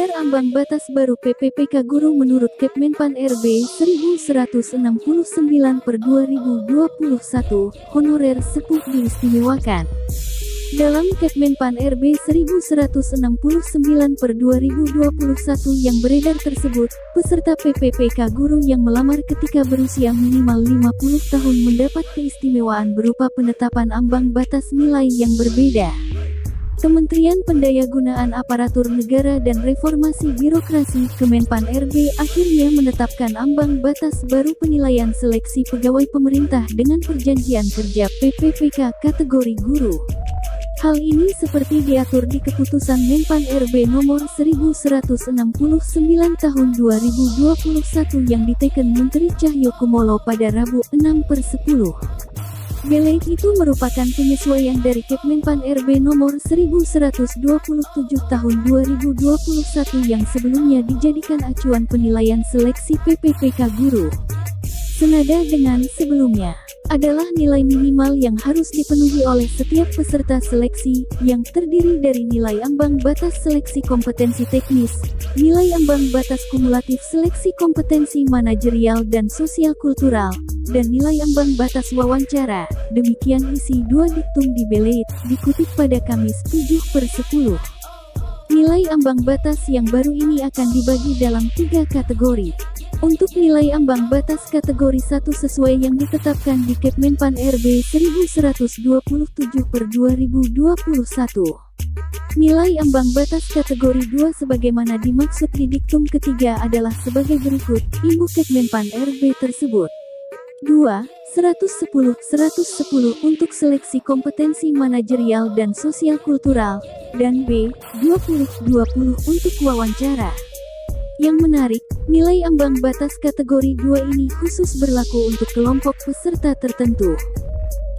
Beredar ambang batas baru PPPK Guru menurut Kepmenpan RB 1169/2021, honorer sepuh diistimewakan. Dalam Kepmenpan RB 1169/2021 yang beredar tersebut, peserta PPPK Guru yang melamar ketika berusia minimal 50 tahun mendapat keistimewaan berupa penetapan ambang batas nilai yang berbeda. Kementerian Pendayagunaan Aparatur Negara dan Reformasi Birokrasi Kemenpan RB akhirnya menetapkan ambang batas baru penilaian seleksi pegawai pemerintah dengan perjanjian kerja PPPK kategori guru. Hal ini seperti diatur di Keputusan Menpan RB nomor 1169 tahun 2021 yang diteken Menteri Cahyokumolo pada Rabu 6/10. Beleit itu merupakan penyesuaian dari Kepmenpan RB nomor 1127 tahun 2021 yang sebelumnya dijadikan acuan penilaian seleksi PPPK Guru. Senada dengan sebelumnya, adalah nilai minimal yang harus dipenuhi oleh setiap peserta seleksi, yang terdiri dari nilai ambang batas seleksi kompetensi teknis, nilai ambang batas kumulatif seleksi kompetensi manajerial dan sosial kultural, dan nilai ambang batas wawancara. Demikian isi dua diktum di Beleit, dikutip pada Kamis 7/10. Nilai ambang batas yang baru ini akan dibagi dalam 3 kategori. Untuk nilai ambang batas kategori 1 sesuai yang ditetapkan di Kepmenpan RB 1127/2021. Nilai ambang batas kategori 2 sebagaimana dimaksud di diktum ketiga adalah sebagai berikut, Ibu Kepmenpan RB tersebut. 2. 110 untuk seleksi kompetensi manajerial dan sosial kultural, dan B. 20 untuk wawancara. Yang menarik, nilai ambang batas kategori 2 ini khusus berlaku untuk kelompok peserta tertentu.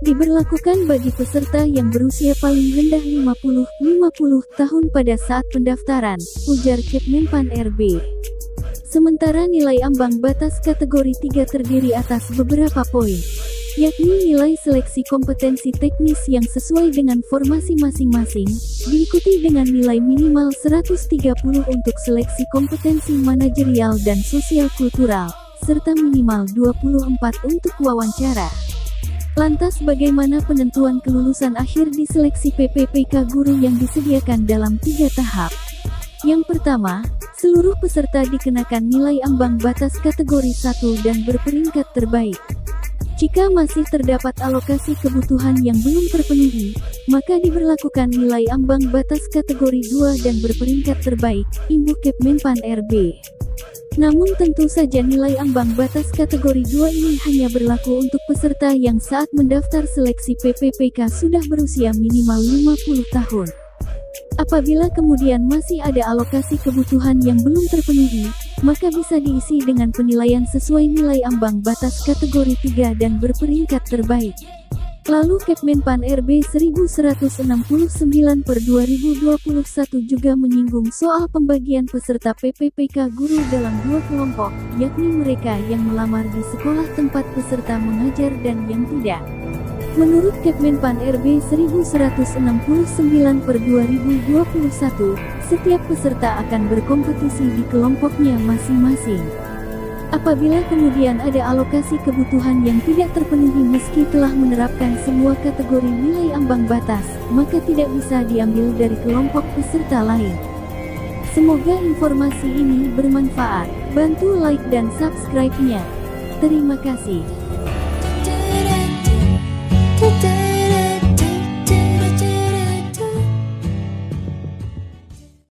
Diberlakukan bagi peserta yang berusia paling rendah 50 tahun pada saat pendaftaran, ujar Kepmenpan RB. Sementara nilai ambang batas kategori 3 terdiri atas beberapa poin, yakni nilai seleksi kompetensi teknis yang sesuai dengan formasi masing-masing, diikuti dengan nilai minimal 130 untuk seleksi kompetensi manajerial dan sosial kultural, serta minimal 24 untuk wawancara. Lantas bagaimana penentuan kelulusan akhir di seleksi PPPK Guru yang disediakan dalam 3 tahap? Yang pertama, seluruh peserta dikenakan nilai ambang batas kategori 1 dan berperingkat terbaik. Jika masih terdapat alokasi kebutuhan yang belum terpenuhi, maka diberlakukan nilai ambang batas kategori 2 dan berperingkat terbaik, Ibu Kepmenpan RB. Namun tentu saja nilai ambang batas kategori 2 ini hanya berlaku untuk peserta yang saat mendaftar seleksi PPPK sudah berusia minimal 50 tahun. Apabila kemudian masih ada alokasi kebutuhan yang belum terpenuhi, maka bisa diisi dengan penilaian sesuai nilai ambang batas kategori 3 dan berperingkat terbaik. Lalu Kepmenpan RB 1169/2021 juga menyinggung soal pembagian peserta PPPK Guru dalam 2 kelompok, yakni mereka yang melamar di sekolah tempat peserta mengajar dan yang tidak. Menurut Kepmenpan RB 1169/2021, setiap peserta akan berkompetisi di kelompoknya masing-masing. Apabila kemudian ada alokasi kebutuhan yang tidak terpenuhi meski telah menerapkan semua kategori nilai ambang batas, maka tidak bisa diambil dari kelompok peserta lain. Semoga informasi ini bermanfaat. Bantu like dan subscribe-nya. Terima kasih.